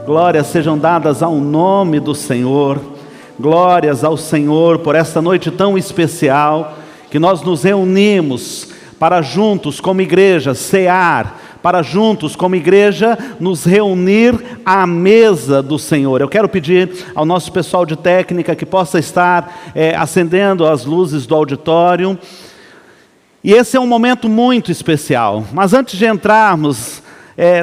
Glórias sejam dadas ao nome do Senhor. Glórias ao Senhor por esta noite tão especial, que nós nos reunimos para juntos como igreja cear, para juntos como igreja nos reunir à mesa do Senhor. Eu quero pedir ao nosso pessoal de técnica que possa estar acendendo as luzes do auditório. E esse é um momento muito especial. Mas antes de entrarmos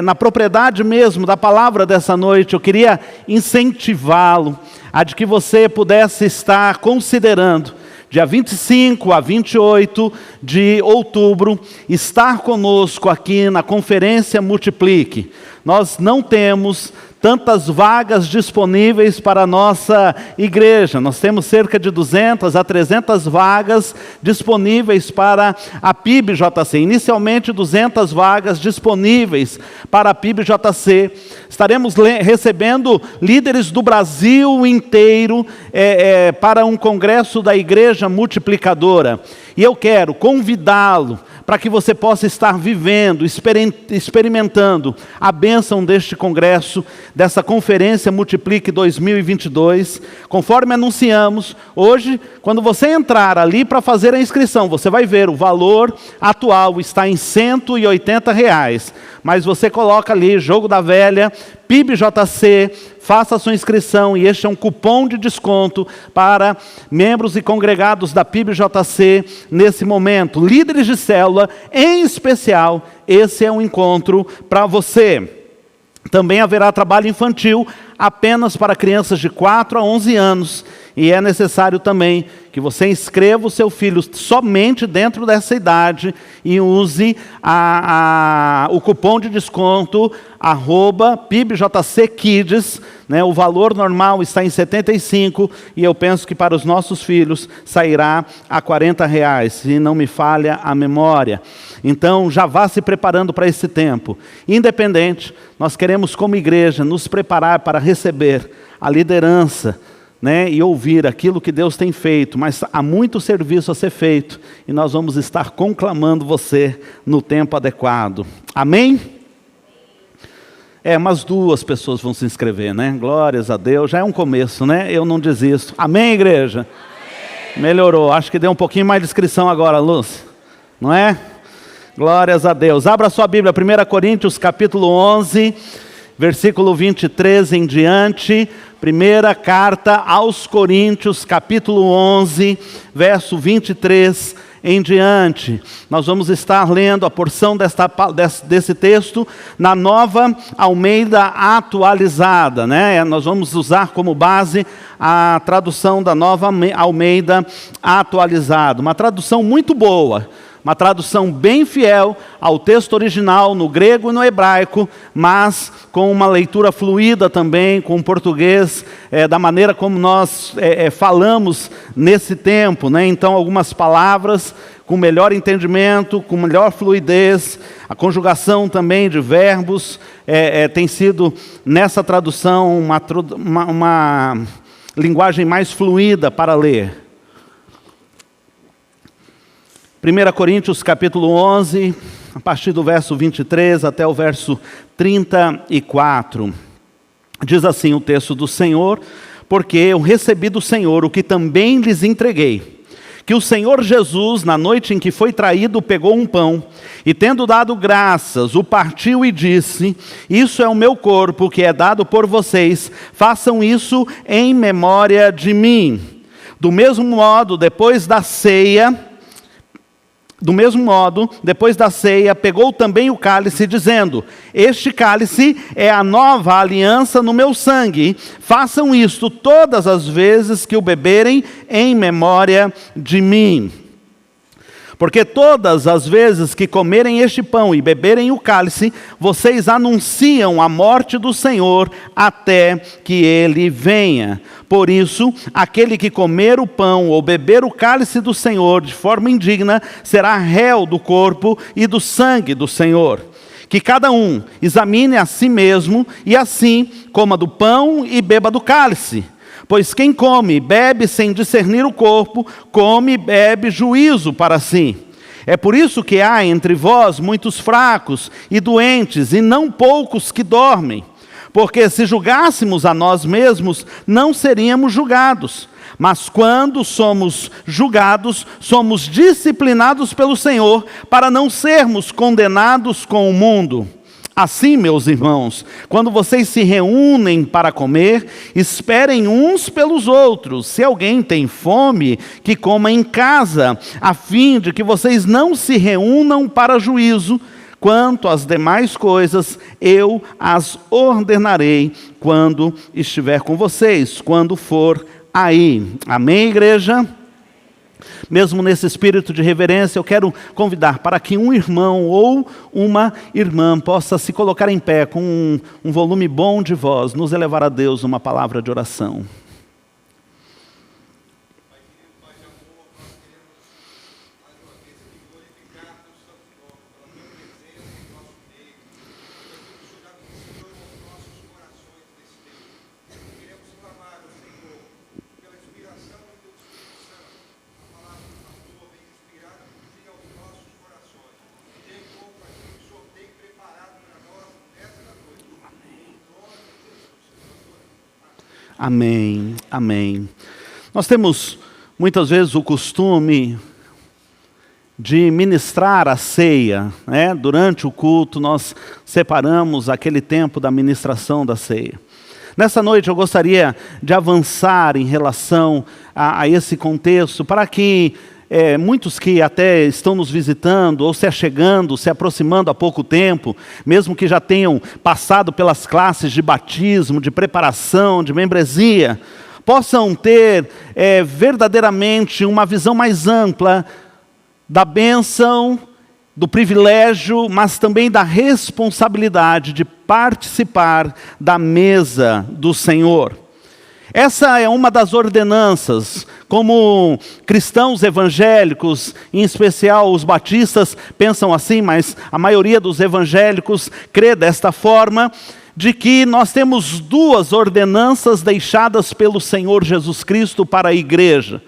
na propriedade mesmo da palavra dessa noite, eu queria incentivá-lo a de que você pudesse estar considerando, dia 25 a 28 de outubro, estar conosco aqui na Conferência Multiplique. Nós não temos tantas vagas disponíveis para a nossa igreja. Nós temos cerca de 200 a 300 vagas disponíveis para a PIB-JC. Inicialmente 200 vagas disponíveis para a PIB-JC. Estaremos recebendo líderes do Brasil inteiro para um congresso da Igreja Multiplicadora. E eu quero convidá-lo para que você possa estar vivendo, experimentando a bênção deste congresso, dessa Conferência Multiplique 2022. Conforme anunciamos, hoje, quando você entrar ali para fazer a inscrição, você vai ver o valor atual está em R$180. Mas você coloca ali, Jogo da Velha, PIB-JC, faça a sua inscrição e este é um cupom de desconto para membros e congregados da PIB-JC nesse momento. Líderes de célula, em especial, esse é um encontro para você. Também haverá trabalho infantil apenas para crianças de 4 a 11 anos. E é necessário também que você inscreva o seu filho somente dentro dessa idade e use o cupom de desconto @PIBJCKids, né? O valor normal está em R$75 e eu penso que para os nossos filhos sairá a R$40, se não me falha a memória. Então já vá se preparando para esse tempo. Independente, nós queremos como igreja nos preparar para receber a liderança, né, e ouvir aquilo que Deus tem feito, mas há muito serviço a ser feito, e nós vamos estar conclamando você no tempo adequado. Amém? Umas 2 pessoas vão se inscrever, né? Glórias a Deus, já é um começo, né? Eu não desisto. Amém, igreja? Amém. Melhorou, acho que deu um pouquinho mais de inscrição agora, Lúcia, não é? Glórias a Deus. Abra sua Bíblia, 1 Coríntios capítulo 11, versículo 23 em diante. Primeira carta aos Coríntios, capítulo 11, verso 23 em diante. Nós vamos estar lendo a porção desse texto na Nova Almeida Atualizada, né? Nós vamos usar como base a tradução da Nova Almeida Atualizada. Uma tradução muito boa. Uma tradução bem fiel ao texto original no grego e no hebraico, mas com uma leitura fluida também, com o português, da maneira como nós falamos nesse tempo, né? Então, algumas palavras com melhor entendimento, com melhor fluidez, a conjugação também de verbos tem sido, nessa tradução, uma linguagem mais fluida para ler. 1 Coríntios capítulo 11, a partir do verso 23 até o verso 34. Diz assim o texto do Senhor: porque eu recebi do Senhor o que também lhes entreguei, que o Senhor Jesus, na noite em que foi traído, pegou um pão, e tendo dado graças, o partiu e disse: isso é o meu corpo que é dado por vocês, façam isso em memória de mim. Do mesmo modo, depois da ceia, pegou também o cálice, dizendo: este cálice é a nova aliança no meu sangue. Façam isto todas as vezes que o beberem em memória de mim. Porque todas as vezes que comerem este pão e beberem o cálice, vocês anunciam a morte do Senhor até que Ele venha. Por isso, aquele que comer o pão ou beber o cálice do Senhor de forma indigna, será réu do corpo e do sangue do Senhor. Que cada um examine a si mesmo, e assim coma do pão e beba do cálice. Pois quem come e bebe sem discernir o corpo, come e bebe juízo para si. É por isso que há entre vós muitos fracos e doentes, e não poucos que dormem. porque se julgássemos a nós mesmos, não seríamos julgados. Mas quando somos julgados, somos disciplinados pelo Senhor, para não sermos condenados com o mundo. Assim, meus irmãos, quando vocês se reúnem para comer, esperem uns pelos outros. Se alguém tem fome, que coma em casa, a fim de que vocês não se reúnam para juízo. Quanto às demais coisas, eu as ordenarei quando estiver com vocês, quando for aí. Amém, igreja? Mesmo nesse espírito de reverência, eu quero convidar para que um irmão ou uma irmã possa se colocar em pé com um volume bom de voz, nos elevar a Deus uma palavra de oração. Amém, amém. Nós temos muitas vezes o costume de ministrar a ceia, né? Durante o culto nós separamos aquele tempo da ministração da ceia. Nessa noite eu gostaria de avançar em relação a esse contexto, para que muitos que até estão nos visitando, ou se achegando, se aproximando há pouco tempo, mesmo que já tenham passado pelas classes de batismo, de preparação, de membresia, possam ter verdadeiramente uma visão mais ampla da bênção, do privilégio, mas também da responsabilidade de participar da mesa do Senhor. Essa é uma das ordenanças, como cristãos evangélicos, em especial os batistas, pensam assim, mas a maioria dos evangélicos crê desta forma, de que nós temos duas ordenanças deixadas pelo Senhor Jesus Cristo para a igreja.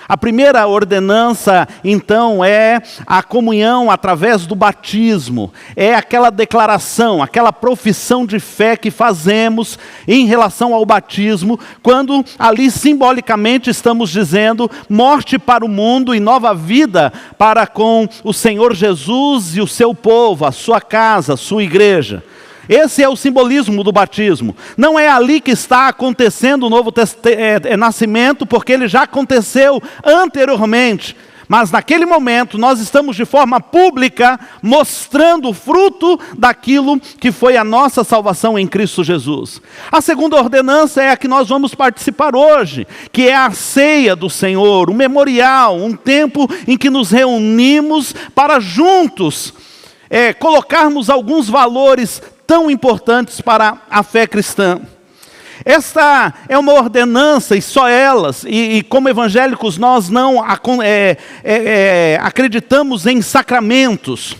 A primeira ordenança, então, é a comunhão através do batismo. É aquela declaração, aquela profissão de fé que fazemos em relação ao batismo, quando ali simbolicamente estamos dizendo morte para o mundo e nova vida para com o Senhor Jesus e o seu povo, a sua casa, a sua igreja. Esse é o simbolismo do batismo. Não é ali que está acontecendo o novo nascimento, porque ele já aconteceu anteriormente. Mas naquele momento nós estamos de forma pública mostrando o fruto daquilo que foi a nossa salvação em Cristo Jesus. A segunda ordenança é a que nós vamos participar hoje, que é a ceia do Senhor, um memorial, um tempo em que nos reunimos para juntos colocarmos alguns valores tão importantes para a fé cristã. Esta é uma ordenança, e só elas, e como evangélicos nós não acreditamos em sacramentos.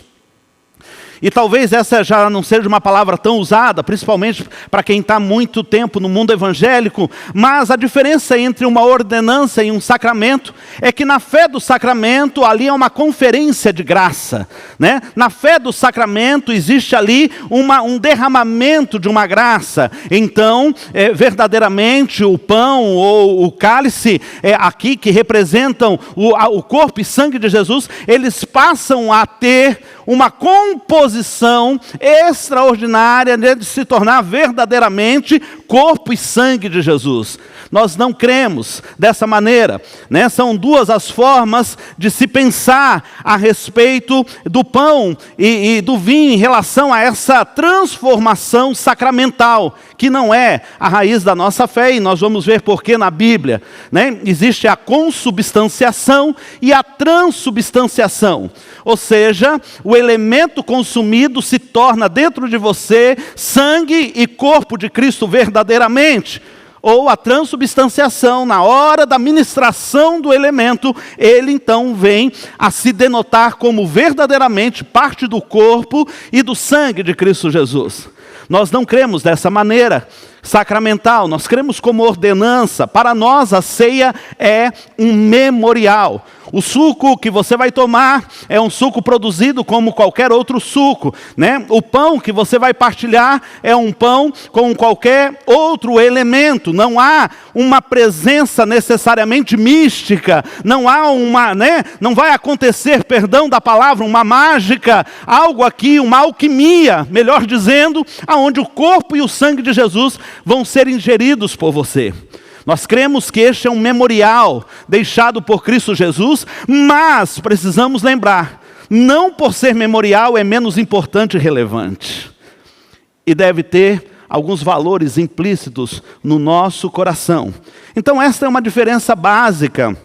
E talvez essa já não seja uma palavra tão usada, principalmente para quem está muito tempo no mundo evangélico, mas a diferença entre uma ordenança e um sacramento é que na fé do sacramento ali é uma conferência de graça, né? Na fé do sacramento existe ali um derramamento de uma graça. Então, verdadeiramente o pão ou o cálice aqui que representam o corpo e sangue de Jesus, eles passam a ter uma composição extraordinária de se tornar verdadeiramente corpo e sangue de Jesus. Nós não cremos dessa maneira, né? São duas as formas de se pensar a respeito do pão e do vinho em relação a essa transformação sacramental, que não é a raiz da nossa fé, e nós vamos ver porquê na Bíblia, né? Existe a consubstanciação e a transubstanciação, ou seja, o elemento consumido se torna dentro de você sangue e corpo de Cristo verdadeiramente. Ou a transubstanciação, na hora da ministração do elemento, ele então vem a se denotar como verdadeiramente parte do corpo e do sangue de Cristo Jesus. Nós não cremos dessa maneira sacramental, nós cremos como ordenança. Para nós a ceia é um memorial. O suco que você vai tomar é um suco produzido como qualquer outro suco, né? O pão que você vai partilhar é um pão com qualquer outro elemento. Não há uma presença necessariamente mística, não há não vai acontecer, perdão da palavra, uma mágica, algo aqui, uma alquimia, melhor dizendo, aonde o corpo e o sangue de Jesus vão ser ingeridos por você. Nós cremos que este é um memorial deixado por Cristo Jesus, mas precisamos lembrar, não por ser memorial é menos importante e relevante. E deve ter alguns valores implícitos no nosso coração. Então esta é uma diferença básica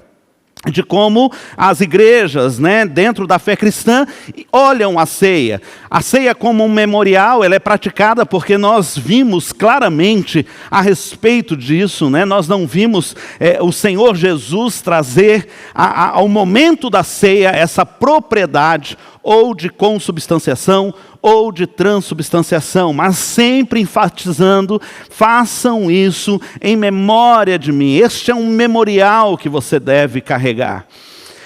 de como as igrejas, dentro da fé cristã, olham a ceia. A ceia como um memorial, ela é praticada porque nós vimos claramente a respeito disso, Nós não vimos o Senhor Jesus trazer ao momento da ceia essa propriedade ou de consubstanciação ou de transubstanciação, mas sempre enfatizando, façam isso em memória de mim. Este é um memorial que você deve carregar.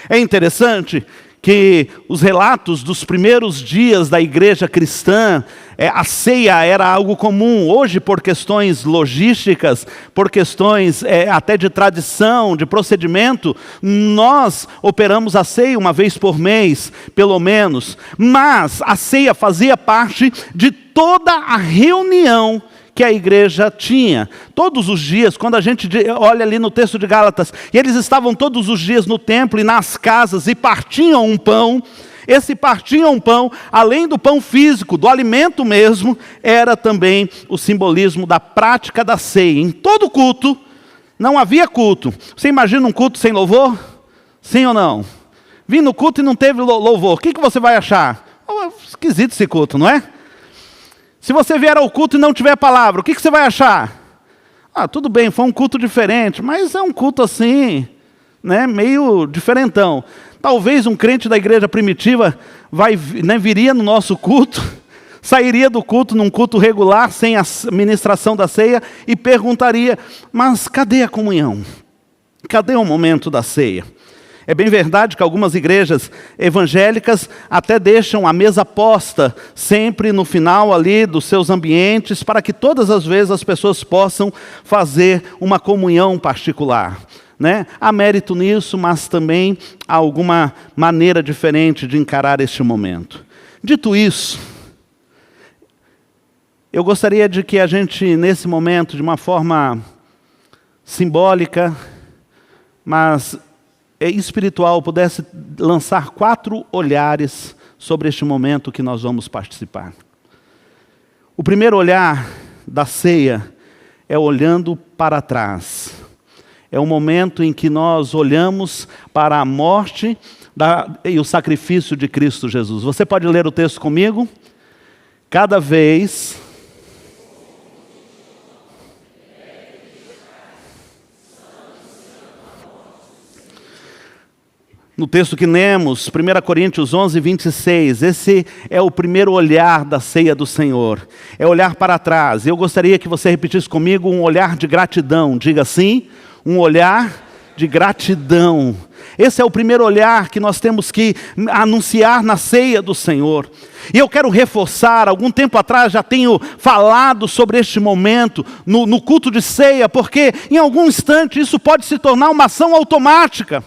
É interessante que os relatos dos primeiros dias da igreja cristã, a ceia era algo comum. Hoje, por questões logísticas, por questões até de tradição, de procedimento, nós operamos a ceia uma vez por mês, pelo menos. Mas a ceia fazia parte de toda a reunião que a igreja tinha. Todos os dias, quando a gente olha ali no texto de Gálatas, e eles estavam todos os dias no templo e nas casas e partiam um pão. Esse partiam um pão, além do pão físico, do alimento mesmo, era também o simbolismo da prática da ceia. Em todo culto, não havia culto. Você imagina um culto sem louvor? Sim ou não? Vim no culto e não teve louvor. O que você vai achar? Esquisito esse culto, não é? Se você vier ao culto e não tiver palavra, o que você vai achar? Tudo bem, foi um culto diferente, mas é um culto assim, meio diferentão. Talvez um crente da igreja primitiva viria no nosso culto, sairia do culto num culto regular, sem a ministração da ceia, e perguntaria, mas cadê a comunhão? Cadê o momento da ceia? É bem verdade que algumas igrejas evangélicas até deixam a mesa posta sempre no final ali dos seus ambientes, para que todas as vezes as pessoas possam fazer uma comunhão particular. Há mérito nisso, mas também há alguma maneira diferente de encarar este momento. Dito isso, eu gostaria de que a gente, nesse momento, de uma forma simbólica, mas espiritual, pudesse lançar 4 olhares sobre este momento que nós vamos participar. O primeiro olhar da ceia é olhando para trás. É o momento em que nós olhamos para a morte e o sacrifício de Cristo Jesus. Você pode ler o texto comigo? Cada vez no texto que lemos, 1 Coríntios 11, 26, esse é o primeiro olhar da ceia do Senhor. É olhar para trás. Eu gostaria que você repetisse comigo um olhar de gratidão. Diga assim, um olhar de gratidão. Esse é o primeiro olhar que nós temos que anunciar na ceia do Senhor. E eu quero reforçar, algum tempo atrás já tenho falado sobre este momento no culto de ceia, porque em algum instante isso pode se tornar uma ação automática.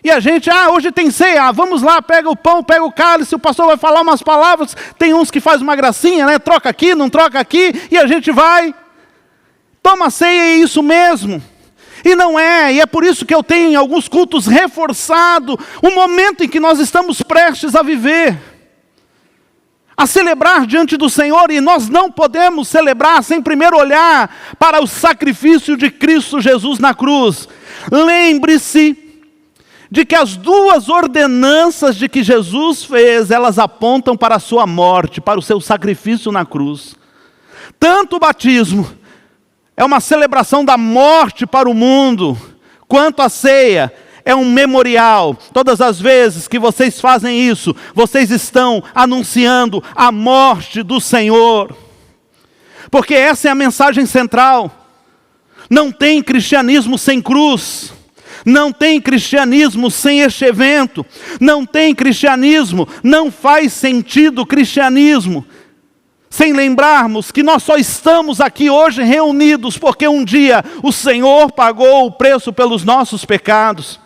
E a gente, hoje tem ceia, vamos lá, pega o pão, pega o cálice, o pastor vai falar umas palavras, tem uns que faz uma gracinha, troca aqui, não troca aqui, e a gente vai, toma a ceia e é isso mesmo. E não é, e é por isso que eu tenho em alguns cultos reforçado o momento em que nós estamos prestes a viver, a celebrar diante do Senhor, e nós não podemos celebrar sem primeiro olhar para o sacrifício de Cristo Jesus na cruz. Lembre-se de que as 2 ordenanças de que Jesus fez, elas apontam para a sua morte, para o seu sacrifício na cruz. Tanto o batismo é uma celebração da morte para o mundo, quanto a ceia é um memorial. Todas as vezes que vocês fazem isso, vocês estão anunciando a morte do Senhor. Porque essa é a mensagem central. Não tem cristianismo sem cruz. Não tem cristianismo sem este evento. Não tem cristianismo, não faz sentido cristianismo sem lembrarmos que nós só estamos aqui hoje reunidos porque um dia o Senhor pagou o preço pelos nossos pecados.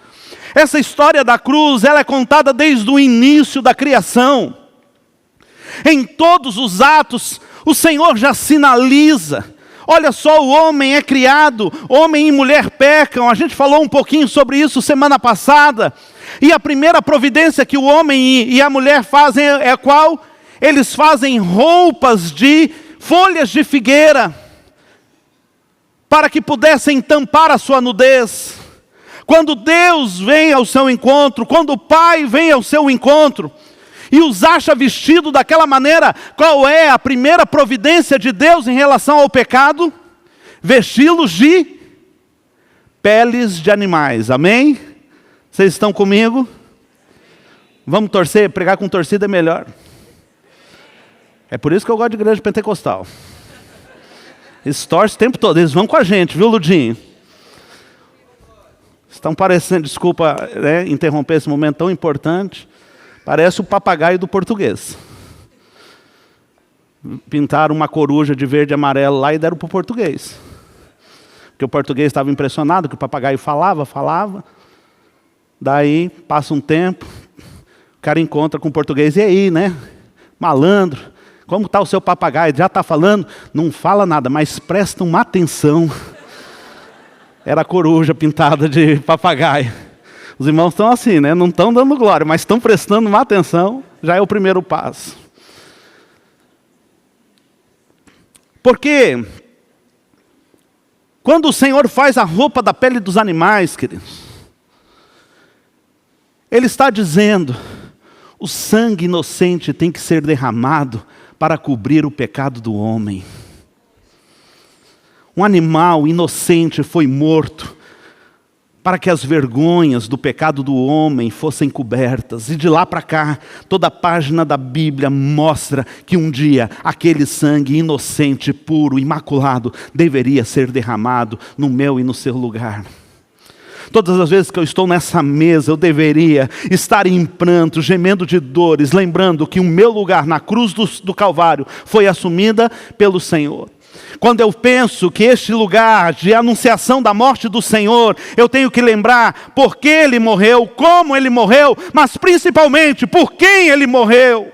Essa história da cruz, ela é contada desde o início da criação. Em todos os atos, o Senhor já sinaliza. Olha só, o homem é criado, homem e mulher pecam. A gente falou um pouquinho sobre isso semana passada. E a primeira providência que o homem e a mulher fazem é qual? Eles fazem roupas de folhas de figueira, para que pudessem tampar a sua nudez. Quando Deus vem ao seu encontro, quando o Pai vem ao seu encontro, e os acha vestido daquela maneira, qual é a primeira providência de Deus em relação ao pecado? Vesti-los de peles de animais, amém? Vocês estão comigo? Vamos torcer, pregar com torcida é melhor. É por isso que eu gosto de igreja pentecostal. Eles torcem o tempo todo, eles vão com a gente, viu, Ludinho? Estão parecendo, desculpa, interromper esse momento tão importante, parece o papagaio do português. Pintaram uma coruja de verde e amarelo lá e deram para o português. Porque o português estava impressionado que o papagaio falava. Daí, passa um tempo, o cara encontra com o português, e aí, né? Malandro, como está o seu papagaio? Já está falando? Não fala nada, mas presta uma atenção. Era a coruja pintada de papagaio. Os irmãos estão assim, né? Não estão dando glória, mas estão prestando uma atenção, já é o primeiro passo. Porque quando o Senhor faz a roupa da pele dos animais, queridos, Ele está dizendo, o sangue inocente tem que ser derramado para cobrir o pecado do homem. Um animal inocente foi morto para que as vergonhas do pecado do homem fossem cobertas. E de lá para cá, toda a página da Bíblia mostra que um dia aquele sangue inocente, puro, imaculado, deveria ser derramado no meu e no seu lugar. Todas as vezes que eu estou nessa mesa, eu deveria estar em pranto, gemendo de dores, lembrando que o meu lugar na cruz do Calvário foi assumida pelo Senhor. Quando eu penso que este lugar de anunciação da morte do Senhor, eu tenho que lembrar por que Ele morreu, como Ele morreu, mas principalmente por quem Ele morreu.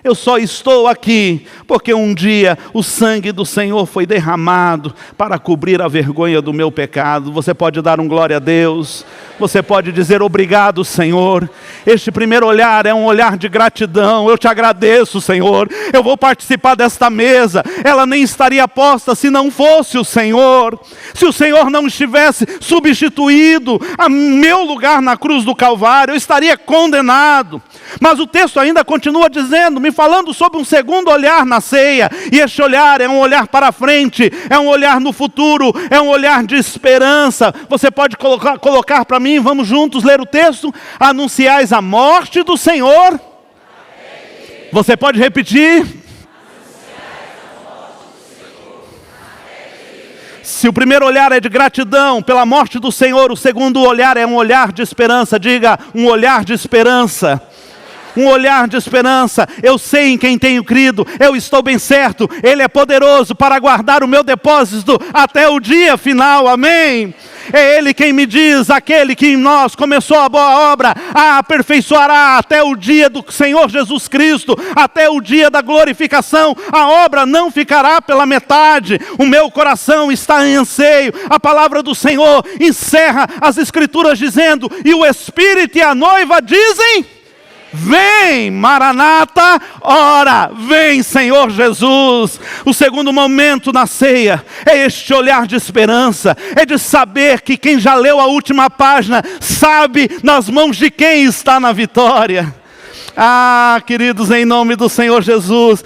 Eu só estou aqui porque um dia o sangue do Senhor foi derramado para cobrir a vergonha do meu pecado. Você pode dar um glória a Deus. Você pode dizer obrigado, Senhor. Este primeiro olhar é um olhar de gratidão. Eu te agradeço, Senhor. Eu vou participar desta mesa. Ela nem estaria posta se não fosse o Senhor. Se o Senhor não estivesse substituído a meu lugar na cruz do Calvário, eu estaria condenado. Mas o texto ainda continua dizendo, me falando sobre um segundo olhar na ceia. E este olhar é um olhar para frente, é um olhar no futuro, é um olhar de esperança. Você pode colocar para mim, vamos juntos ler o texto. Anunciais a morte do Senhor. Você pode repetir? Se o primeiro olhar é de gratidão pela morte do Senhor, o segundo olhar é um olhar de esperança. Diga, um olhar de esperança. Um olhar de esperança. Eu sei em quem tenho crido, eu estou bem certo, Ele é poderoso para guardar o meu depósito até o dia final, amém? É Ele quem me diz, aquele que em nós começou a boa obra, a aperfeiçoará até o dia do Senhor Jesus Cristo, até o dia da glorificação. A obra não ficará pela metade. O meu coração está em anseio. A palavra do Senhor encerra as Escrituras dizendo, e o Espírito e a noiva dizem, vem, Maranata, ora, vem, Senhor Jesus. O segundo momento na ceia é este olhar de esperança, é de saber que quem já leu a última página sabe nas mãos de quem está na vitória. Ah, queridos, em nome do Senhor Jesus,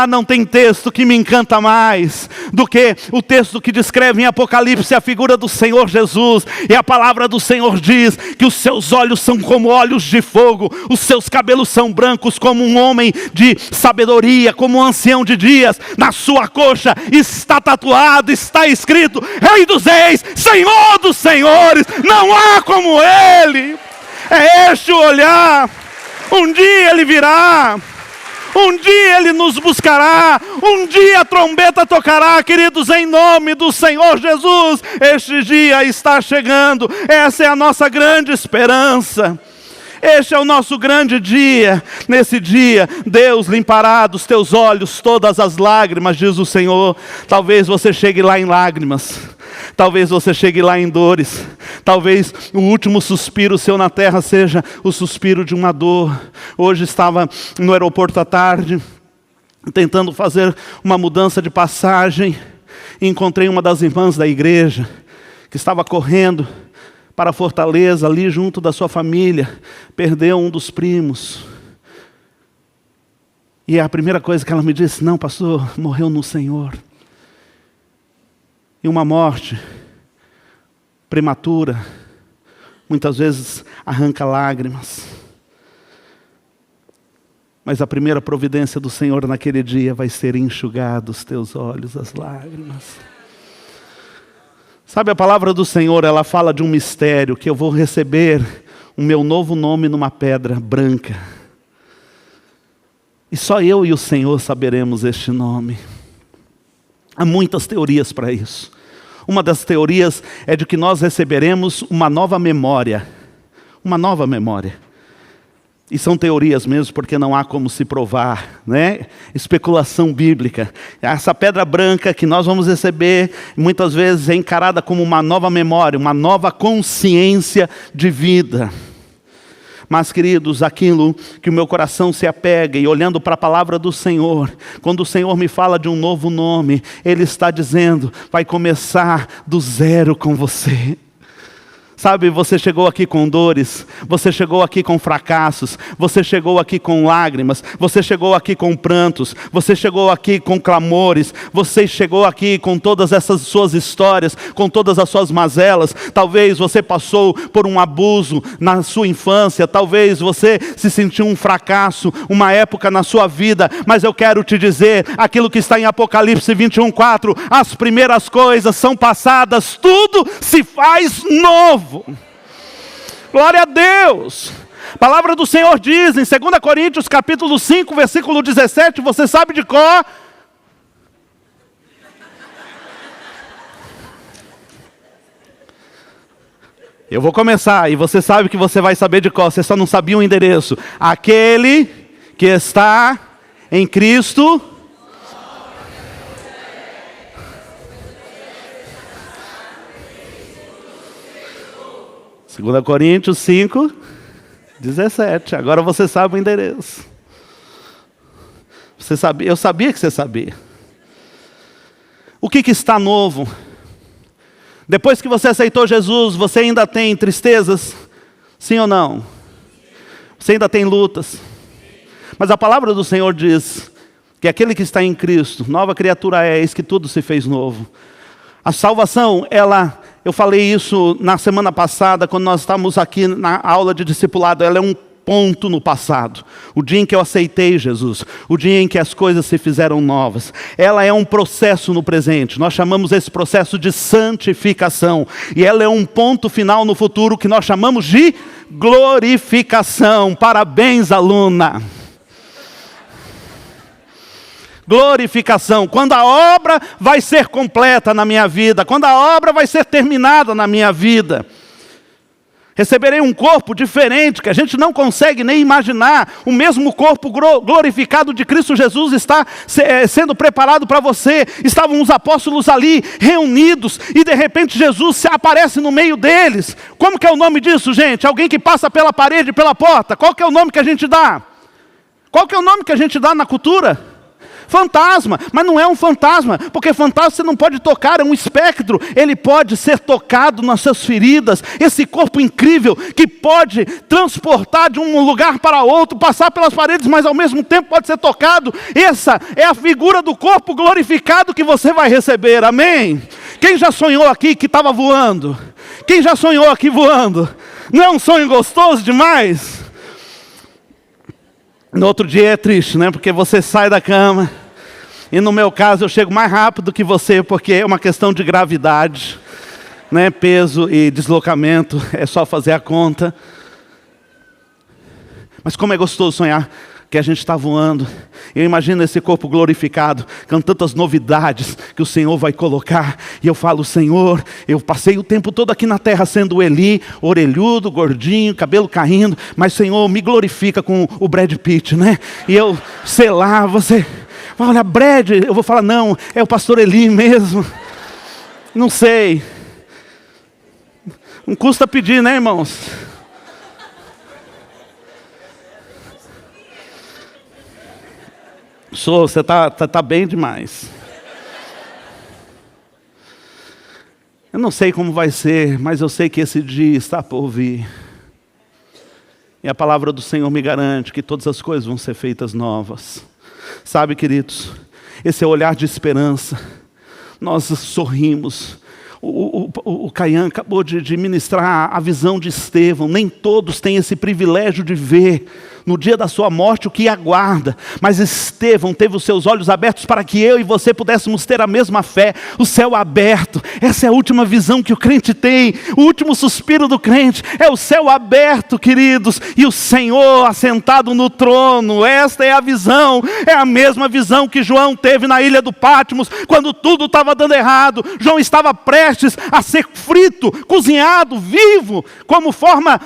não tem texto que me encanta mais do que o texto que descreve em Apocalipse a figura do Senhor Jesus. E a palavra do Senhor diz que os seus olhos são como olhos de fogo, os seus cabelos são brancos como um homem de sabedoria, como um ancião de dias. Na sua coxa está tatuado, está escrito: Rei dos Reis, Senhor dos Senhores. Não há como Ele. É este o olhar. Um dia Ele virá, um dia Ele nos buscará, um dia a trombeta tocará, queridos, em nome do Senhor Jesus. Este dia está chegando, essa é a nossa grande esperança. Este é o nosso grande dia. Nesse dia, Deus limpará dos teus olhos todas as lágrimas, diz o Senhor. Talvez você chegue lá em lágrimas, talvez você chegue lá em dores, talvez o último suspiro seu na terra seja o suspiro de uma dor. Hoje estava no aeroporto à tarde, tentando fazer uma mudança de passagem, e encontrei uma das irmãs da igreja, que estava correndo para Fortaleza, ali junto da sua família, perdeu um dos primos. E a primeira coisa que ela me disse: não, pastor, morreu no Senhor. E uma morte prematura, muitas vezes arranca lágrimas. Mas a primeira providência do Senhor naquele dia vai ser enxugar dos teus olhos as lágrimas. Sabe, a palavra do Senhor, ela fala de um mistério, que eu vou receber o meu novo nome numa pedra branca. E só eu e o Senhor saberemos este nome. Há muitas teorias para isso. Uma das teorias é de que nós receberemos uma nova memória. Uma nova memória. E são teorias mesmo, porque não há como se provar, né? Especulação bíblica. Essa pedra branca que nós vamos receber, muitas vezes é encarada como uma nova memória, uma nova consciência de vida. Mas, queridos, aquilo que o meu coração se apega, e olhando para a palavra do Senhor, quando o Senhor me fala de um novo nome, Ele está dizendo: vai começar do zero com você. Sabe, você chegou aqui com dores, você chegou aqui com fracassos, você chegou aqui com lágrimas, você chegou aqui com prantos, você chegou aqui com clamores, você chegou aqui com todas essas suas histórias, com todas as suas mazelas. Talvez você passou por um abuso na sua infância, talvez você se sentiu um fracasso, uma época na sua vida, mas eu quero te dizer, aquilo que está em Apocalipse 21:4, as primeiras coisas são passadas, tudo se faz novo. Glória a Deus. A palavra do Senhor diz em 2 Coríntios capítulo 5, versículo 17, você sabe de cor? Eu vou começar, e você sabe que você vai saber de cor, você só não sabia o endereço. Aquele que está em Cristo. 2 Coríntios 5, 17. Agora você sabe o endereço. Você sabia? Eu sabia que você sabia. O que está novo? Depois que você aceitou Jesus, você ainda tem tristezas? Sim ou não? Você ainda tem lutas? Mas a palavra do Senhor diz que aquele que está em Cristo, nova criatura é, eis que tudo se fez novo. A salvação, eu falei isso na semana passada, quando nós estávamos aqui na aula de discipulado, ela é um ponto no passado. O dia em que eu aceitei Jesus, o dia em que as coisas se fizeram novas. Ela é um processo no presente, nós chamamos esse processo de santificação. E ela é um ponto final no futuro que nós chamamos de glorificação. Parabéns, aluna! Glorificação, quando a obra vai ser completa na minha vida, quando a obra vai ser terminada na minha vida. Receberei um corpo diferente, que a gente não consegue nem imaginar. O mesmo corpo glorificado de Cristo Jesus está sendo preparado para você. Estavam os apóstolos ali, reunidos, e de repente Jesus se aparece no meio deles. Como que é o nome disso, gente? Alguém que passa pela parede, pela porta. Qual que é o nome que a gente dá? Qual que é o nome que a gente dá na cultura? Fantasma, mas não é um fantasma, porque fantasma você não pode tocar, é um espectro. Ele pode ser tocado nas suas feridas. Esse corpo incrível que pode transportar de um lugar para outro, passar pelas paredes, mas ao mesmo tempo pode ser tocado. Essa é a figura do corpo glorificado que você vai receber, amém? Quem já sonhou aqui que estava voando? Quem já sonhou aqui voando? Não é um sonho gostoso demais? No outro dia é triste, né? Porque você sai da cama, e no meu caso eu chego mais rápido que você, porque é uma questão de gravidade, né? Peso e deslocamento, é só fazer a conta. Mas como é gostoso sonhar que a gente está voando. Eu imagino esse corpo glorificado, com tantas novidades que o Senhor vai colocar. E eu falo, Senhor, eu passei o tempo todo aqui na terra sendo Eli, orelhudo, gordinho, cabelo caindo. Mas Senhor, me glorifica com o Brad Pitt, né? E eu, sei lá, você... Olha, Brad, eu vou falar, não, é o pastor Eli mesmo. Não sei. Não custa pedir, né, irmãos? Você tá bem demais. Eu não sei como vai ser, mas eu sei que esse dia está por vir. E a palavra do Senhor me garante que todas as coisas vão ser feitas novas. Sabe, queridos, esse é o olhar de esperança. Nós sorrimos. O Caian acabou de ministrar a visão de Estevão. Nem todos têm esse privilégio de ver no dia da sua morte o que aguarda. Mas Estevão teve os seus olhos abertos para que eu e você pudéssemos ter a mesma fé. O céu aberto. Essa é a última visão que o crente tem. O último suspiro do crente é o céu aberto, queridos. E o Senhor assentado no trono. Esta é a visão. É a mesma visão que João teve na ilha do Patmos, quando tudo estava dando errado. João estava prestes a ser frito, cozinhado, vivo, como forma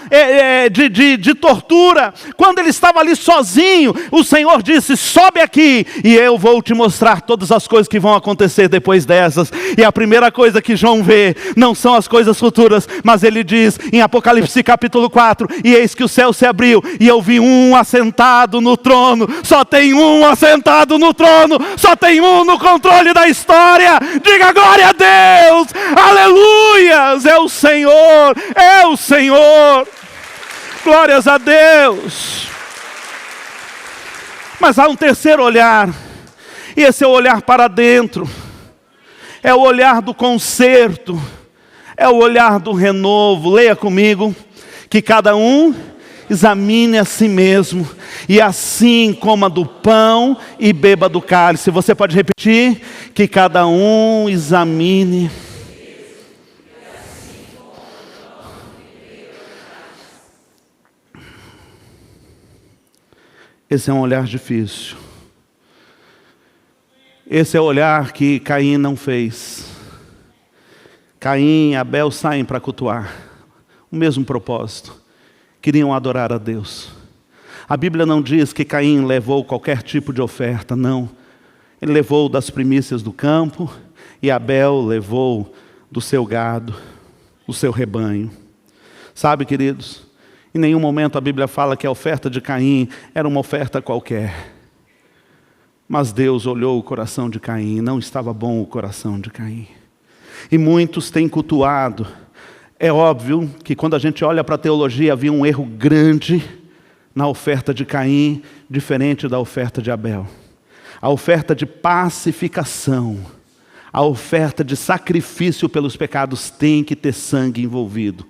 de tortura. Quando ele estava ali sozinho, o Senhor disse, sobe aqui e eu vou te mostrar todas as coisas que vão acontecer depois dessas. E a primeira coisa que João vê não são as coisas futuras, mas ele diz em Apocalipse capítulo 4, e eis que o céu se abriu e eu vi um assentado no trono. Só tem um assentado no trono, só tem um no controle da história. Diga glória a Deus, aleluias, é o Senhor, é o Senhor, glórias a Deus. Mas há um terceiro olhar, e esse é o olhar para dentro, é o olhar do conserto, é o olhar do renovo. Leia comigo, que cada um examine a si mesmo, e assim coma do pão e beba do cálice. Você pode repetir? Que cada um examine. Esse é um olhar difícil. Esse é o olhar que Caim não fez. Caim e Abel saem para cultuar. O mesmo propósito. Queriam adorar a Deus. A Bíblia não diz que Caim levou qualquer tipo de oferta, não. Ele levou das primícias do campo e Abel levou do seu gado, do seu rebanho. Sabe, queridos, em nenhum momento a Bíblia fala que a oferta de Caim era uma oferta qualquer. Mas Deus olhou o coração de Caim, não estava bom o coração de Caim. E muitos têm cultuado. É óbvio que quando a gente olha para a teologia, havia um erro grande na oferta de Caim, diferente da oferta de Abel. A oferta de pacificação, a oferta de sacrifício pelos pecados tem que ter sangue envolvido.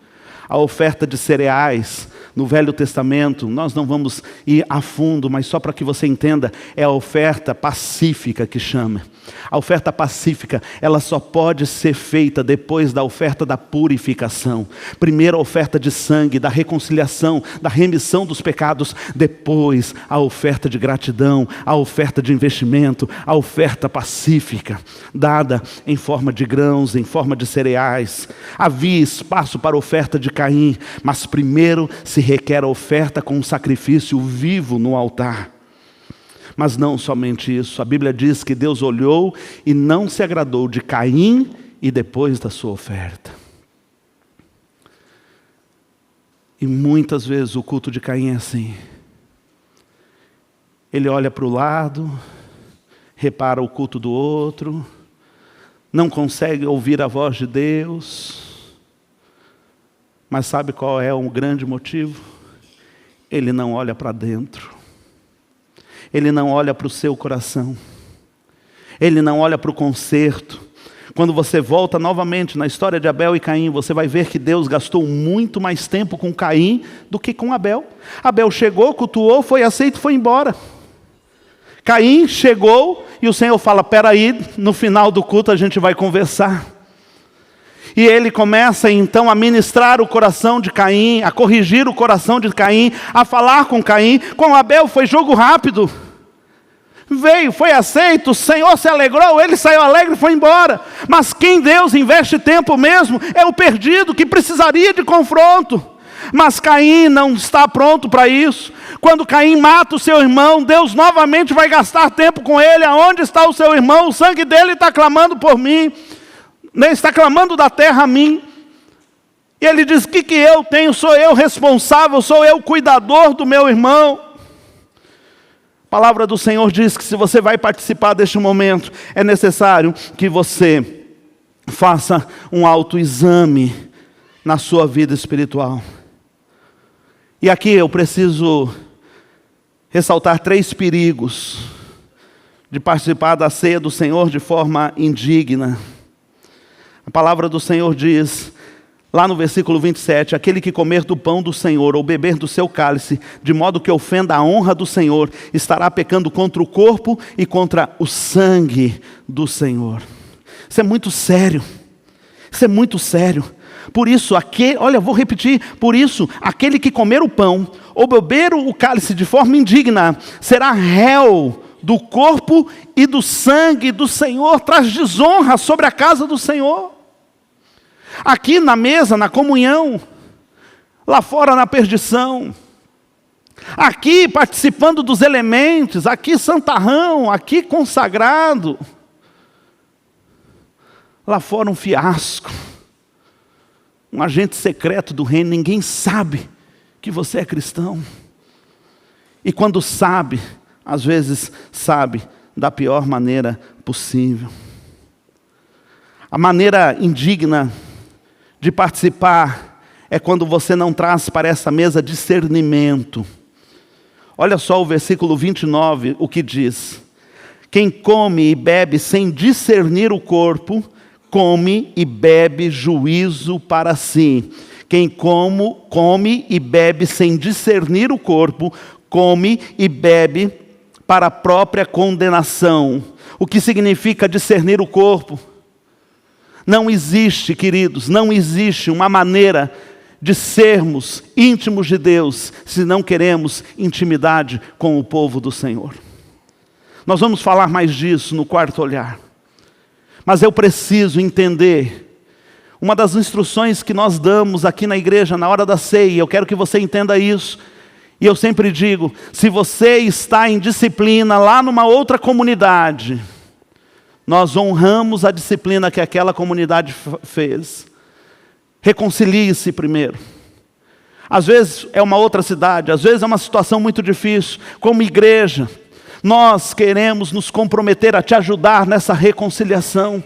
A oferta de cereais, no Velho Testamento, nós não vamos ir a fundo, mas só para que você entenda, é a oferta pacífica que chama. A oferta pacífica, ela só pode ser feita depois da oferta da purificação. Primeiro a oferta de sangue, da reconciliação, da remissão dos pecados. Depois a oferta de gratidão, a oferta de investimento, a oferta pacífica, dada em forma de grãos, em forma de cereais. Havia espaço para a oferta de Caim, mas primeiro se requer a oferta com um sacrifício vivo no altar. Mas não somente isso, a Bíblia diz que Deus olhou e não se agradou de Caim e depois da sua oferta. E muitas vezes o culto de Caim é assim. Ele olha para o lado, repara o culto do outro, não consegue ouvir a voz de Deus. Mas sabe qual é o grande motivo? Ele não olha para dentro. Ele não olha para o seu coração. Ele não olha para o conserto. Quando você volta novamente na história de Abel e Caim, você vai ver que Deus gastou muito mais tempo com Caim do que com Abel. Abel chegou, cultuou, foi aceito e foi embora. Caim chegou e o Senhor fala, peraí, no final do culto a gente vai conversar. E ele começa então a ministrar o coração de Caim, a corrigir o coração de Caim, a falar com Caim. Com Abel foi jogo rápido. Veio, foi aceito, o Senhor se alegrou, ele saiu alegre e foi embora. Mas quem Deus investe tempo mesmo é o perdido, que precisaria de confronto. Mas Caim não está pronto para isso. Quando Caim mata o seu irmão, Deus novamente vai gastar tempo com ele. Aonde está o seu irmão? O sangue dele está clamando por mim. Está clamando da terra a mim. E ele diz, o que eu tenho? Sou eu responsável, sou eu cuidador do meu irmão. A palavra do Senhor diz que se você vai participar deste momento, é necessário que você faça um autoexame na sua vida espiritual. E aqui eu preciso ressaltar 3 perigos de participar da ceia do Senhor de forma indigna. A palavra do Senhor diz, lá no versículo 27, aquele que comer do pão do Senhor ou beber do seu cálice, de modo que ofenda a honra do Senhor, estará pecando contra o corpo e contra o sangue do Senhor. Isso é muito sério. Isso é muito sério. Por isso, vou repetir, por isso, aquele que comer o pão ou beber o cálice de forma indigna, será réu do corpo e do sangue do Senhor, traz desonra sobre a casa do Senhor. Aqui na mesa, na comunhão, lá fora na perdição, aqui participando dos elementos, aqui santarrão, aqui consagrado, lá fora um fiasco, um agente secreto do reino, ninguém sabe que você é cristão, e quando sabe, às vezes sabe da pior maneira possível. A maneira indigna de participar é quando você não traz para essa mesa discernimento. Olha só o versículo 29, o que diz. Quem come e bebe sem discernir o corpo, come e bebe juízo para si. Quem come e bebe sem discernir o corpo, come e bebe para a própria condenação. O que significa discernir o corpo? Não existe, queridos, não existe uma maneira de sermos íntimos de Deus se não queremos intimidade com o povo do Senhor. Nós vamos falar mais disso no quarto olhar. Mas eu preciso entender, uma das instruções que nós damos aqui na igreja na hora da ceia, eu quero que você entenda isso, e eu sempre digo, se você está em disciplina lá numa outra comunidade, nós honramos a disciplina que aquela comunidade fez. Reconcilie-se primeiro. Às vezes é uma outra cidade, às vezes é uma situação muito difícil. Como igreja, nós queremos nos comprometer a te ajudar nessa reconciliação.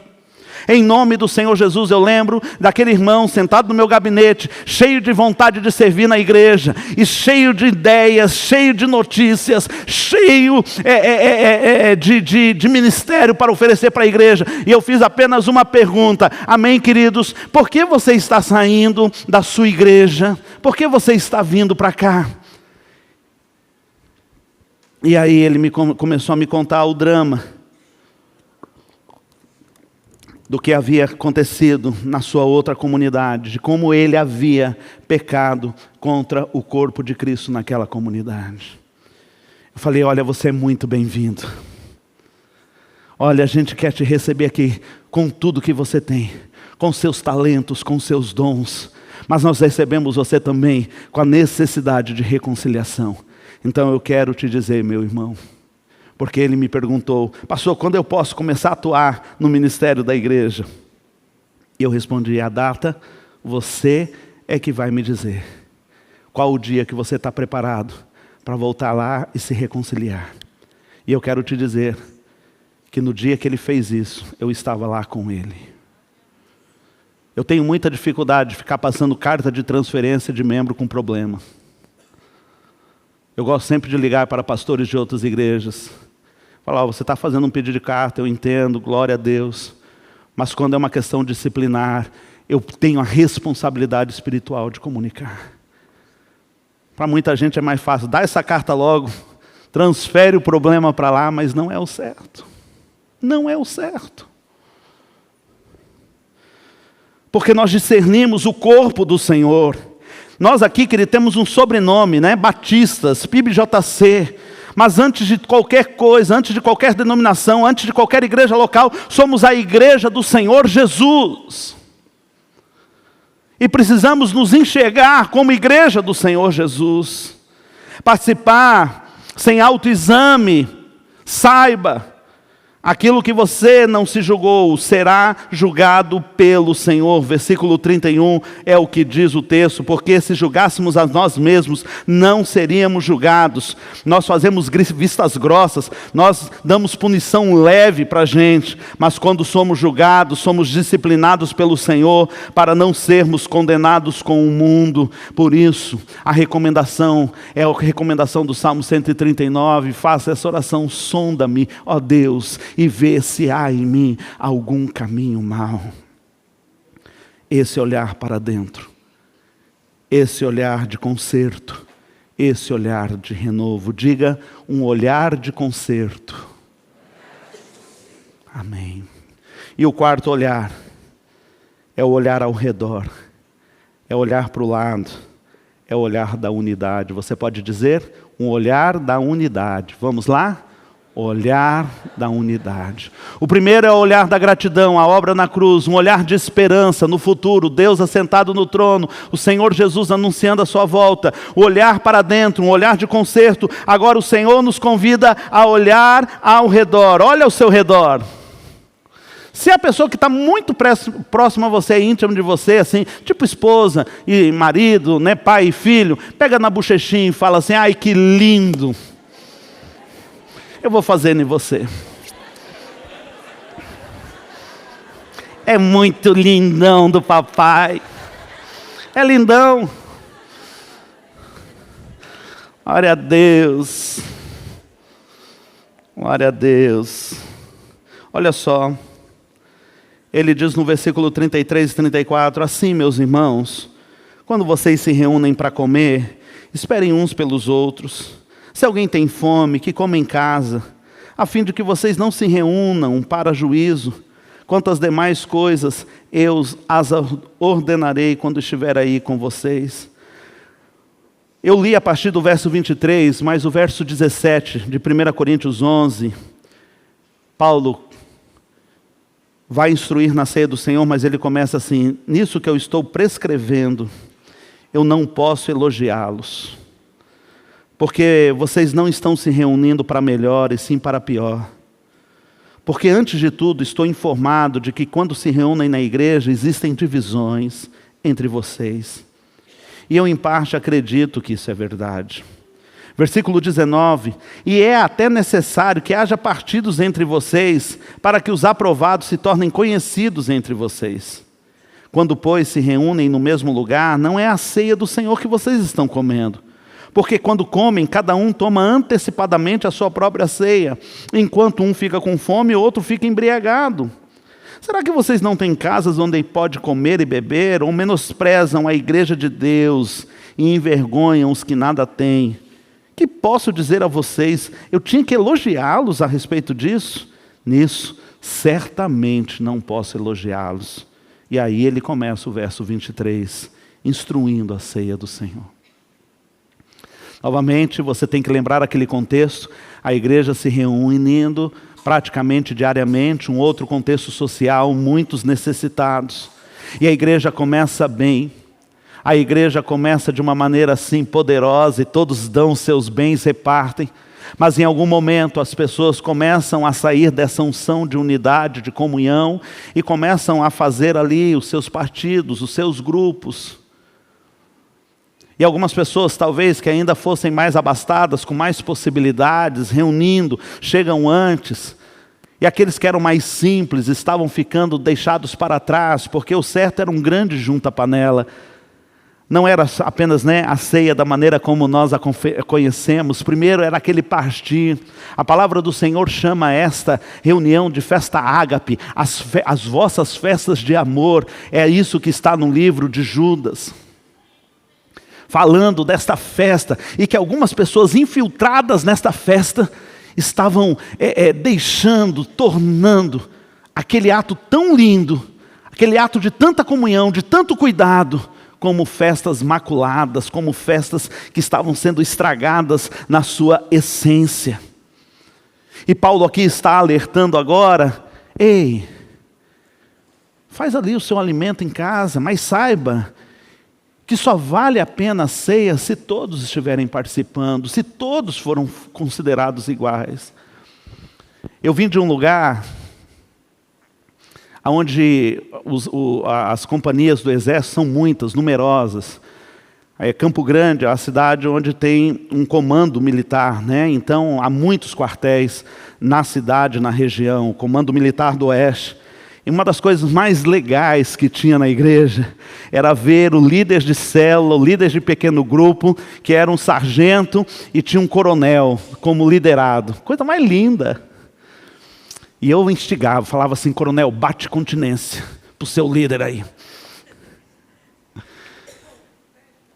Em nome do Senhor Jesus, eu lembro daquele irmão sentado no meu gabinete, cheio de vontade de servir na igreja, e cheio de ideias, cheio de notícias, cheio de ministério para oferecer para a igreja. E eu fiz apenas uma pergunta, amém, queridos? Por que você está saindo da sua igreja? Por que você está vindo para cá? E aí ele começou a me contar o drama do que havia acontecido na sua outra comunidade, de como ele havia pecado contra o corpo de Cristo naquela comunidade. Eu falei, olha, você é muito bem-vindo. Olha, a gente quer te receber aqui com tudo que você tem, com seus talentos, com seus dons, mas nós recebemos você também com a necessidade de reconciliação. Então eu quero te dizer, meu irmão, porque ele me perguntou, pastor, quando eu posso começar a atuar no ministério da igreja? E eu respondi, a data, você é que vai me dizer. Qual o dia que você está preparado para voltar lá e se reconciliar? E eu quero te dizer que no dia que ele fez isso, eu estava lá com ele. Eu tenho muita dificuldade de ficar passando carta de transferência de membro com problema. Eu gosto sempre de ligar para pastores de outras igrejas. Falar, você está fazendo um pedido de carta, eu entendo, glória a Deus. Mas quando é uma questão disciplinar, eu tenho a responsabilidade espiritual de comunicar. Para muita gente é mais fácil, dá essa carta logo, transfere o problema para lá, mas não é o certo. Não é o certo. Porque nós discernimos o corpo do Senhor. Nós aqui, querido, temos um sobrenome, né? Batistas, PIBJC. Mas antes de qualquer coisa, antes de qualquer denominação, antes de qualquer igreja local, somos a igreja do Senhor Jesus. E precisamos nos enxergar como igreja do Senhor Jesus. Participar sem autoexame, saiba, aquilo que você não se julgou será julgado pelo Senhor. Versículo 31 é o que diz o texto. Porque se julgássemos a nós mesmos, não seríamos julgados. Nós fazemos vistas grossas, nós damos punição leve para a gente. Mas quando somos julgados, somos disciplinados pelo Senhor para não sermos condenados com o mundo. Por isso, a recomendação é a recomendação do Salmo 139. Faça essa oração, sonda-me, ó Deus, e ver se há em mim algum caminho mau. Esse olhar para dentro, esse olhar de conserto, esse olhar de renovo. Diga, um olhar de conserto. Amém. E o quarto olhar é o olhar ao redor, é olhar para o lado, é o olhar da unidade. Você pode dizer, um olhar da unidade. Vamos lá? Olhar da unidade. O primeiro é o olhar da gratidão, a obra na cruz, um olhar de esperança no futuro, Deus assentado no trono, o Senhor Jesus anunciando a sua volta, o olhar para dentro, um olhar de conserto. Agora o Senhor nos convida a olhar ao redor. Olha ao seu redor. Se a pessoa que está muito próxima a você, é íntima de você, assim, tipo esposa e marido, né, pai e filho, pega na bochechinha e fala assim, ai que lindo. Eu vou fazer em você. É muito lindão do papai. É lindão. Glória a Deus. Glória a Deus. Olha só. Ele diz no versículo 33 e 34, assim, meus irmãos, quando vocês se reúnem para comer, esperem uns pelos outros. Se alguém tem fome, que coma em casa, a fim de que vocês não se reúnam para juízo. Quanto às demais coisas, eu as ordenarei quando estiver aí com vocês. Eu li a partir do verso 23, mas o verso 17 de 1 Coríntios 11, Paulo vai instruir na ceia do Senhor, mas ele começa assim, nisso que eu estou prescrevendo, eu não posso elogiá-los. Porque vocês não estão se reunindo para melhor, e sim para pior. Porque antes de tudo, estou informado de que quando se reúnem na igreja, existem divisões entre vocês. E eu em parte acredito que isso é verdade. Versículo 19, e é até necessário que haja partidos entre vocês, para que os aprovados se tornem conhecidos entre vocês. Quando, pois, se reúnem no mesmo lugar, não é a ceia do Senhor que vocês estão comendo. Porque quando comem, cada um toma antecipadamente a sua própria ceia. Enquanto um fica com fome, o outro fica embriagado. Será que vocês não têm casas onde pode comer e beber? Ou menosprezam a igreja de Deus e envergonham os que nada têm? Que posso dizer a vocês? Eu tinha que elogiá-los a respeito disso? Nisso, certamente não posso elogiá-los. E aí ele começa o verso 23, instruindo a ceia do Senhor. Novamente, você tem que lembrar aquele contexto, a igreja se reunindo praticamente diariamente, um outro contexto social, muitos necessitados. E a igreja começa bem, a igreja começa de uma maneira assim poderosa e todos dão seus bens, repartem. Mas em algum momento as pessoas começam a sair dessa unção de unidade, de comunhão, e começam a fazer ali os seus partidos, os seus grupos. E algumas pessoas, talvez, que ainda fossem mais abastadas, com mais possibilidades, reunindo, chegam antes. E aqueles que eram mais simples estavam ficando deixados para trás, porque o certo era um grande junta-panela. Não era apenas a ceia da maneira como nós a conhecemos. Primeiro era aquele partir. A palavra do Senhor chama esta reunião de festa ágape, as vossas festas de amor. É isso que está no livro de Judas. Falando desta festa, e que algumas pessoas infiltradas nesta festa estavam tornando aquele ato tão lindo, aquele ato de tanta comunhão, de tanto cuidado, como festas maculadas, como festas que estavam sendo estragadas na sua essência. E Paulo aqui está alertando agora: ei, faz ali o seu alimento em casa, mas saiba que só vale a pena a ceia se todos estiverem participando, se todos foram considerados iguais. Eu vim de um lugar onde as companhias do exército são muitas, numerosas. Campo Grande é a cidade onde tem um comando militar, Então há muitos quartéis na cidade, na região, o Comando Militar do Oeste. E uma das coisas mais legais que tinha na igreja era ver o líder de célula, o líder de pequeno grupo, que era um sargento e tinha um coronel como liderado. Coisa mais linda. E eu instigava, falava assim: coronel, bate continência para o seu líder aí.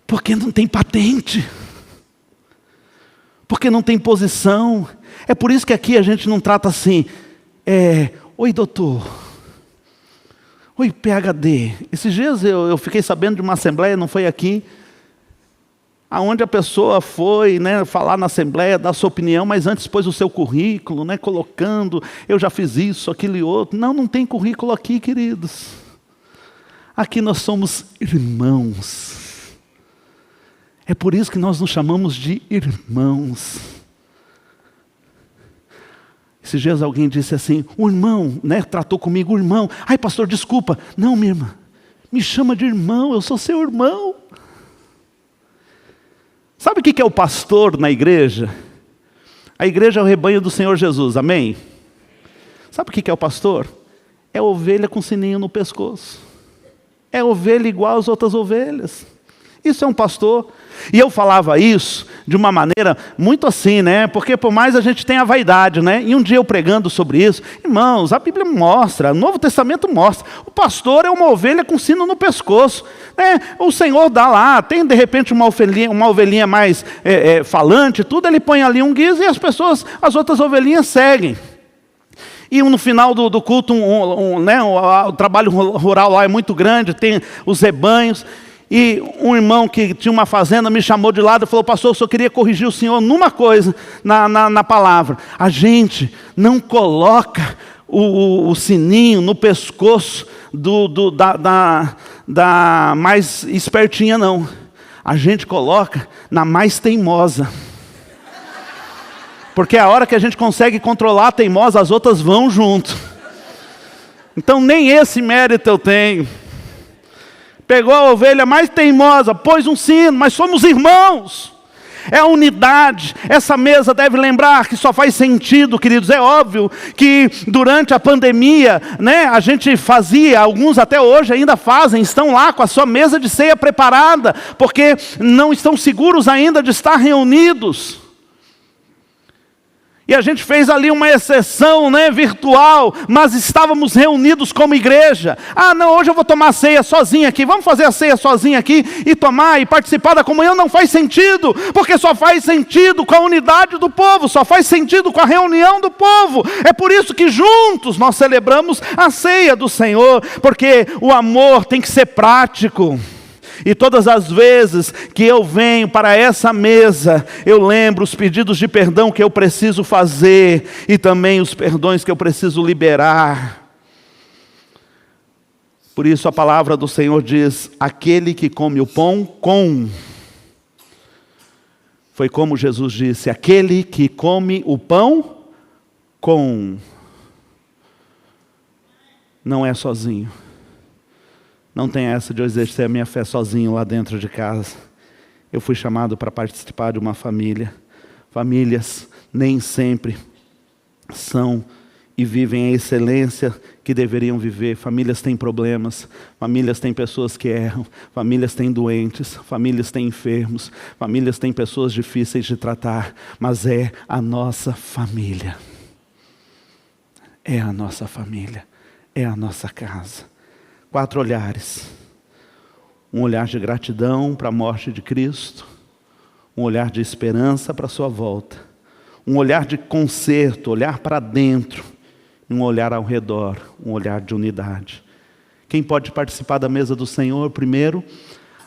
Porque não tem patente. Porque não tem posição. É por isso que aqui a gente não trata assim: oi doutor. Oi, PhD. Esses dias eu fiquei sabendo de uma assembleia, não foi aqui, aonde a pessoa foi falar na assembleia, dar sua opinião, mas antes pôs o seu currículo, colocando: eu já fiz isso, aquilo e outro. Não tem currículo aqui, queridos. Aqui nós somos irmãos. É por isso que nós nos chamamos de irmãos. Esses dias alguém disse assim: o irmão, tratou comigo, o irmão. Ai, pastor, desculpa. Não, minha irmã, me chama de irmão, eu sou seu irmão. Sabe o que é o pastor na igreja? A igreja é o rebanho do Senhor Jesus, amém? Sabe o que é o pastor? É ovelha com sininho no pescoço. É ovelha igual às outras ovelhas. Isso é um pastor. E eu falava isso de uma maneira muito assim, Porque por mais a gente tem a vaidade, E um dia eu pregando sobre isso, irmãos, a Bíblia mostra, o Novo Testamento mostra, o pastor é uma ovelha com sino no pescoço, O Senhor dá lá, tem de repente uma ovelhinha mais falante, tudo, ele põe ali um guiz e as outras ovelhinhas seguem. E no final do culto, o trabalho rural lá é muito grande, tem os rebanhos. E um irmão que tinha uma fazenda me chamou de lado e falou: pastor, eu só queria corrigir o senhor numa coisa na palavra. A gente não coloca o sininho no pescoço da mais espertinha, não. A gente coloca na mais teimosa. Porque a hora que a gente consegue controlar a teimosa, as outras vão junto. Então nem esse mérito eu tenho. Pegou a ovelha mais teimosa, pôs um sino, mas somos irmãos. É a unidade. Essa mesa deve lembrar que só faz sentido, queridos. É óbvio que durante a pandemia, a gente fazia, alguns até hoje ainda fazem, estão lá com a sua mesa de ceia preparada, porque não estão seguros ainda de estar reunidos. E a gente fez ali uma exceção, virtual, mas estávamos reunidos como igreja. Ah, não, hoje eu vou tomar a ceia sozinho aqui. Vamos fazer a ceia sozinho aqui e tomar e participar da comunhão. Não faz sentido, porque só faz sentido com a unidade do povo, só faz sentido com a reunião do povo. É por isso que juntos nós celebramos a ceia do Senhor, porque o amor tem que ser prático. E todas as vezes que eu venho para essa mesa, eu lembro os pedidos de perdão que eu preciso fazer e também os perdões que eu preciso liberar. Por isso a palavra do Senhor diz: aquele que come o pão com. Foi como Jesus disse: aquele que come o pão com. Não é sozinho. Não tem essa de eu exercer a minha fé sozinho lá dentro de casa. Eu fui chamado para participar de uma família. Famílias nem sempre são e vivem a excelência que deveriam viver. Famílias têm problemas, famílias têm pessoas que erram, famílias têm doentes, famílias têm enfermos, famílias têm pessoas difíceis de tratar, mas é a nossa família. É a nossa família, é a nossa casa. 4 olhares. Um olhar de gratidão para a morte de Cristo, um olhar de esperança para a sua volta, um olhar de conserto, olhar para dentro, um olhar ao redor, um olhar de unidade. Quem pode participar da mesa do Senhor? Primeiro,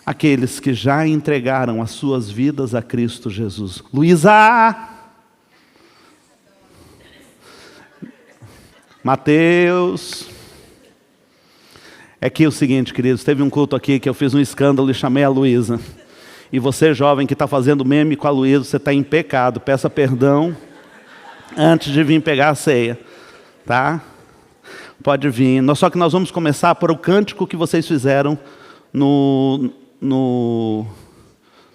aqueles que já entregaram as suas vidas a Cristo Jesus. Luísa! Mateus! É que o seguinte, queridos, teve um culto aqui que eu fiz um escândalo e chamei a Luísa. E você, jovem, que está fazendo meme com a Luísa, você está em pecado. Peça perdão antes de vir pegar a ceia. Tá? Pode vir. Só que nós vamos começar por o cântico que vocês fizeram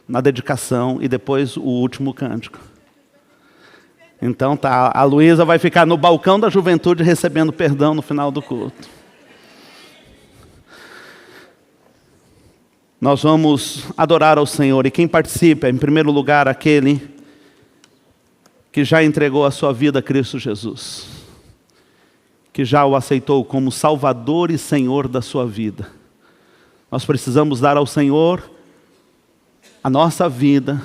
na dedicação e depois o último cântico. Então tá, a Luísa vai ficar no balcão da juventude recebendo perdão no final do culto. Nós vamos adorar ao Senhor, e quem participa, em primeiro lugar, aquele que já entregou a sua vida a Cristo Jesus, que já o aceitou como Salvador e Senhor da sua vida. Nós precisamos dar ao Senhor a nossa vida,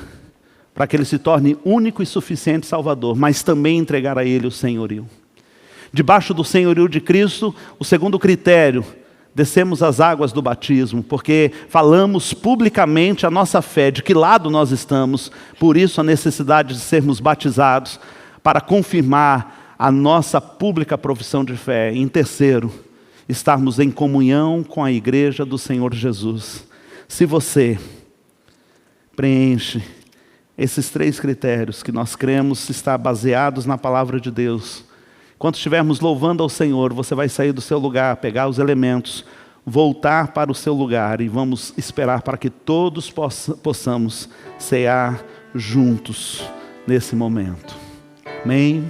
para que Ele se torne único e suficiente Salvador, mas também entregar a Ele o senhorio. Debaixo do senhorio de Cristo, o segundo critério, descemos as águas do batismo, porque falamos publicamente a nossa fé, de que lado nós estamos, por isso a necessidade de sermos batizados, para confirmar a nossa pública profissão de fé. Em terceiro, estarmos em comunhão com a igreja do Senhor Jesus. Se você preenche esses 3 critérios que nós cremos estar baseados na palavra de Deus, quando estivermos louvando ao Senhor, você vai sair do seu lugar, pegar os elementos, voltar para o seu lugar e vamos esperar para que todos possamos cear juntos nesse momento. Amém?